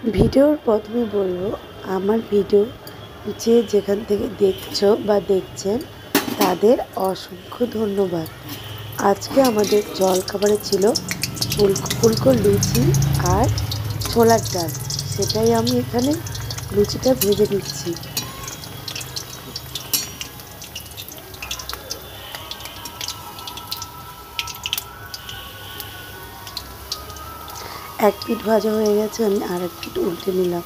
ভিডিওর প্রথমে বলবো, আমার ভিডিও যে যেখান থেকে দেখছো বা দেখছেন তাদের অসংখ্য ধন্যবাদ। আজকে আমাদের জলখাবারে ছিল ফুলকো লুচি আর ছোলার ডাল। সেটাই আমি এখানে লুচিটা ভেজে নিচ্ছি। এক পিঠ ভাজা হয়ে গেছে, আমি আর এক পিঠ উল্টে নিলাম।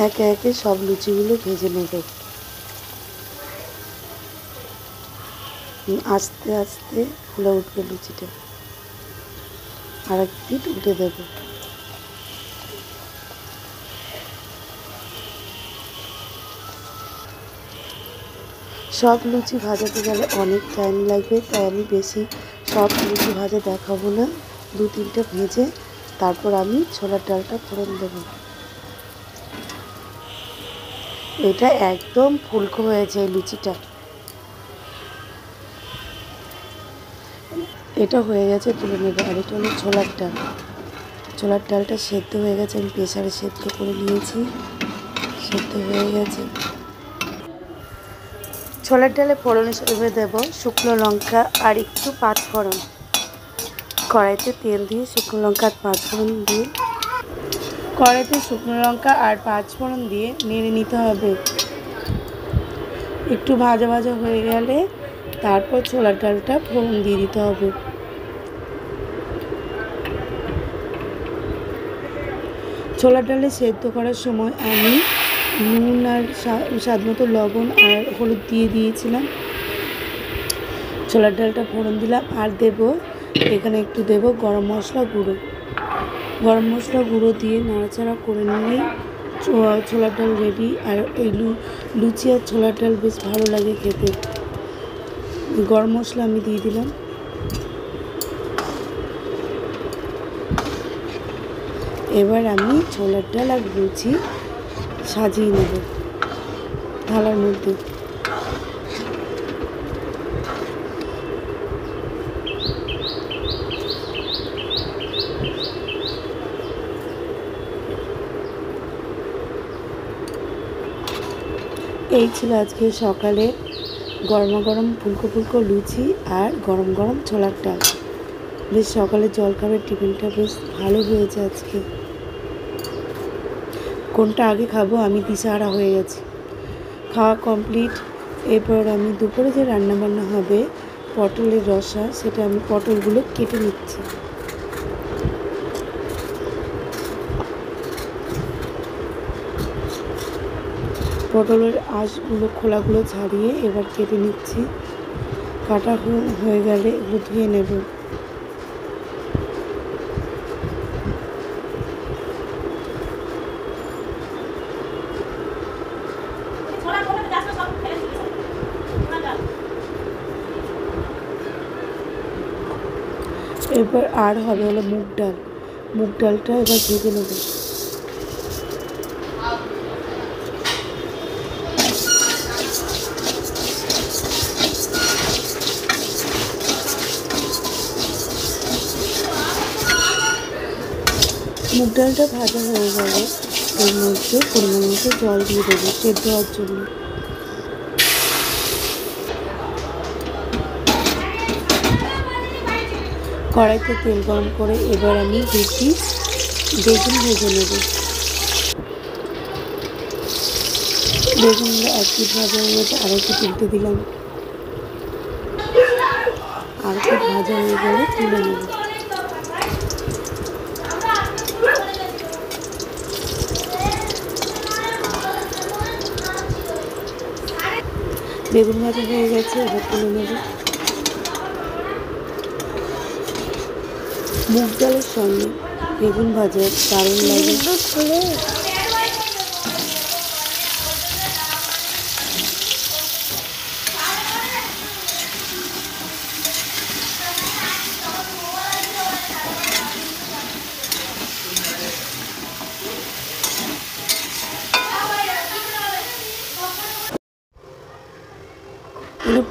একে একে সব লুচিগুলো ভেজে নেব। আস্তে আস্তে ফুলে উঠবে লুচিটা। আর এক পিঠ উল্টে দেব। সব লুচি ভাজাতে গেলে অনেক টাইম লাগবে, তাই আমি বেশি সব লুচি ভাজা দেখাবো না। দু তিনটে ভেজে তারপর আমি ছোলার ডালটা ফোড়ন দেব। এটা একদম ফুলকো হয়েছে এই লুচিটা। এটা হয়ে গেছে, তুলে নেব। আর এটা হলো ছোলার ডাল। ছোলার ডালটা সেদ্ধ হয়ে গেছে, আমি প্রেসারে সেদ্ধ করে নিয়েছি। সেদ্ধ হয়ে গেছে। ছোলার ডালে ফোড়ন হিসেবে দেব শুকনো লঙ্কা আর একটু পাঁচফোড়ন। কড়াইতে তেল দিয়ে শুকনো লঙ্কা আর পাঁচফোড়ন দিয়ে নেড়ে নিতে হবে। একটু ভাজা ভাজা হয়ে গেলে তারপর ছোলার ডালটা ফোড়ন দিয়ে দিতে হবে। ছোলার ডালে সেদ্ধ করার সময় আমি নুন আর স্বাদ মতো লবণ আর হলুদ দিয়ে দিয়েছিলাম। ছোলার ডালটা ফোড়ন দিলাম আর এখানে একটু দেব গরম মশলা গুঁড়ো। গরম মশলা গুঁড়ো দিয়ে নাড়াচাড়া করে নিলেই ছোলার ডাল রেডি। আর এই লুচি আর ছোলার ডাল বেশ ভালো লাগে খেতে। গরম মশলা আমি দিয়ে দিলাম। এবার আমি ছোলার ডাল আর লুচি সাজিয়ে নেব থালার মধ্যে। এই ছিল আজকে সকালে গরমা গরম ফুলকো লুচি আর গরম গরম ছোলার ডাল। বেশ সকালে জলখাবার টিফিনটা বেশ ভালো হয়েছে আজকে। কোনটা আগে খাবো আমি দিশাহারা হয়ে গেছি। খাওয়া কমপ্লিট। এরপর আমি দুপুরে যে রান্নাবান্না হবে পটলের রসা, সেটা আমি পটলগুলো কেটে নিচ্ছি। পটলের আঁশগুলো খোলাগুলো ছাড়িয়ে এবার কেটে নিচ্ছি। কাটা হয়ে গেলে এগুলো ধুয়ে নেব। এরপর আর হবে হলো মুগ ডাল। মুগ ডালটা এবার ভেজে নেব। মুগ ডালটা ভাজা হয়ে গেলে এর মধ্যে পরিমাণ মতো জল দিয়ে দেবো সেদ্ধ হওয়ার জন্য। কড়াইতে তেল গরম করে এবার আমি বেগুন ভেজে নেব। বেগুনগুলো এক পিঠ ভাজা হয়ে গেছে, আরেক পিঠ উল্টে দিলাম। আর পিঠ ভাজা হয়ে গেলে তুলে নেব। বেগুন ভাজা হয়ে গেছে, এবার তুলে নেব। মুগ ডালের সঙ্গে বেগুন ভাজা দারুণ লাগে।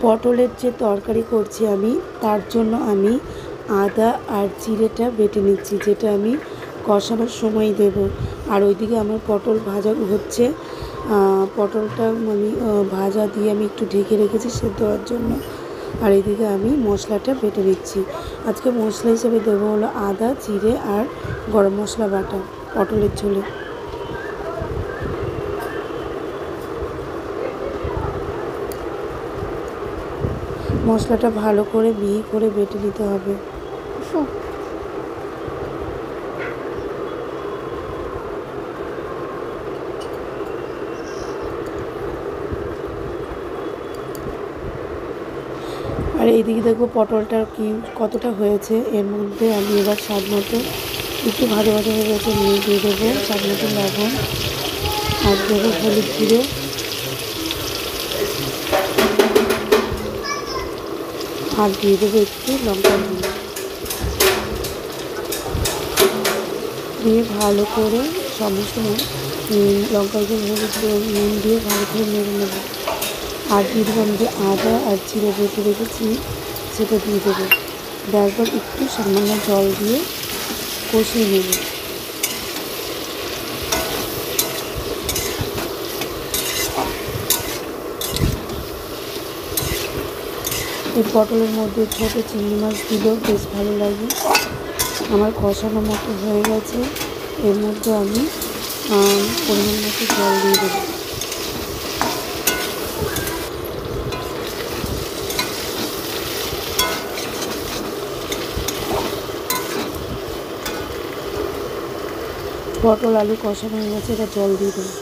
পটলের যে তরকারি করছি আমি, তার জন্য আমি আদা আর জিরেটা বেটে নিচ্ছি, যেটা আমি কষানোর সময় দেব। আর ওইদিকে আমার পটল ভাজা হচ্ছে। পটলটা মানে ভাজা দিয়ে আমি একটু ঢেকে রেখেছি সেদ্ধ হওয়ার জন্য। আর এইদিকে আমি মশলাটা বেটে নিচ্ছি। আজকে মশলা হিসেবে দেবো হলো আদা, জিরে আর গরম মশলা বাটা পটলের ঝোলে। মশলাটা ভালো করে মিহি করে বেটে নিতে হবে। আর এইদিকে দেখবো পটলটা কতটা হয়েছে। এর মধ্যে আমি এবার স্বাদ মতো একটু ভাজা ভাজা হয়ে গেছে, নিয়ে দিয়ে দেবো স্বাদ মতো লবণ আর দেবো হলুদ গুঁড়ো আর দিয়ে দেবো একটু লঙ্কা গুঁড়ো দিয়ে ভালো করে সমস্ত লঙ্কা গুঁড়ো হলুদ গুঁড়ো নুন দিয়ে ভালো করে নেড়ে নেবো। আর দিয়ে দেবো আমি যে আদা আর জিরে বেটে রেখেছি সেটা দিয়ে দেবো। দেওয়ার পর একটু সামান্য জল দিয়ে কষিয়ে নেব। এই পটলের মধ্যে ছোটো চিংড়ি মাছ দিলেও বেশ ভালো লাগে। আমার কষানো মতো হয়ে গেছে। এর মধ্যে আমি পরিমাণ মতো জল দিয়ে দেবো। পটল আলু কষানো হয়ে গেছে, এটা জল দিয়ে দেবো।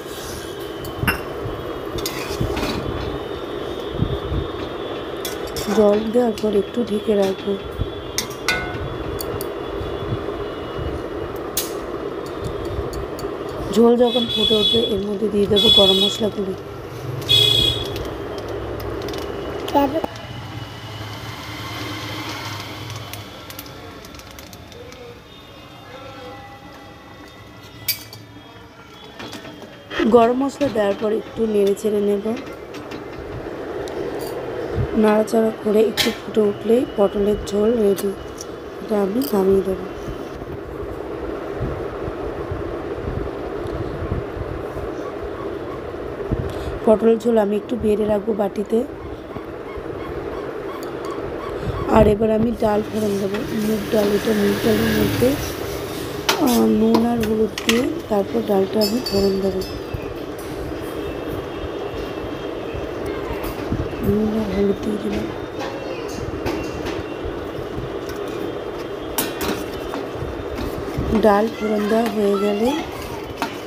জল দেওয়ার পর একটু ঢেকে রাখবো। ঝোল যখন ফুটে উঠবে এর মধ্যে দিয়ে দেবো গরম মশলা গুঁড়ো। গরম মশলা দেওয়ার পর একটু নেড়ে চেড়ে নেব। নাড়াচাড়া করে একটু ফুটে উঠলেই পটলের ঝোল রেডি। এটা আমি নামিয়ে দেব। পটলের ঝোল আমি একটু বেড়ে রাখবো বাটিতে। আর এবার আমি ডাল ফোড়ন দেবো, মুগ ডাল। এটা মুগ ডালের মধ্যে নুন আর হলুদ দিয়ে তারপর ডালটা আমি ফোড়ন দেবো। নুন আর হলুদ দিয়ে দিলাম। ডাল ফোড়ন দেওয়া হয়ে গেলে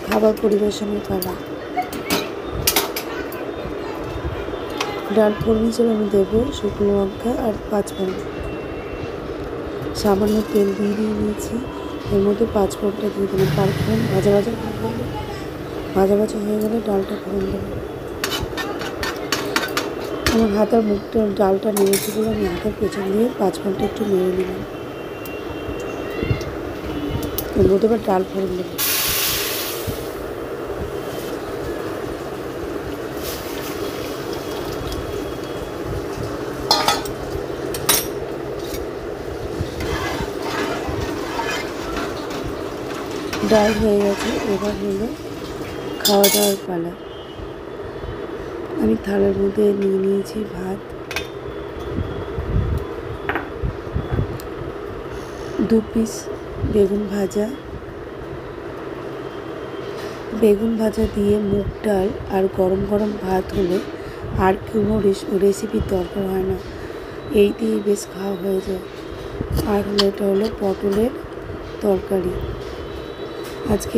খাবার পরিবেশনের পালা। ডাল ফোড়ন হিসেবে আমি দেবো শুকনো লঙ্কা আর পাঁচফোড়ন। সামান্য তেল দিয়ে নিয়েছি, এর মধ্যে পাঁচফোড়নটা দিয়ে দিলাম। পাঁচফোড়ন ভাজা ভাজা হয়ে গেলে ডালটা ফোড়ন দেবো। আমার হাতের মুখটা ডালটা নেড়েছি বলে আমি হাতের পেছন দিয়ে পাঁচফোড়নটা একটু নেড়ে নিলাম। এর মধ্যে এবার ডাল ফোড়ন দেবো। ডাল হয়ে গেছে, এবার হলো খাওয়া দাওয়ার পালা। আমি থালার মধ্যে নিয়ে নিয়েছি ভাত, 2 পিস বেগুন ভাজা দিয়ে মুগ ডাল আর গরম গরম ভাত হলে আর কোনো রেসিপির দরকার হয় না, এই দিয়ে বেশ খাওয়া হয়ে যায়। আর হলো এটা হলো পটলের তরকারি। আজকে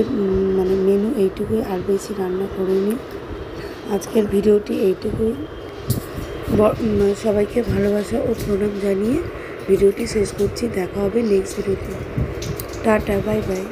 মানে মেনু এইটুকুই, আর বেশি রান্না করিনি। আজকের ভিডিওটি এইটুকুই। সবাইকে ভালোবাসা ও প্রণাম জানিয়ে ভিডিওটি শেষ করছি। দেখা হবে নেক্সট ভিডিওতে। Tata, bye bye.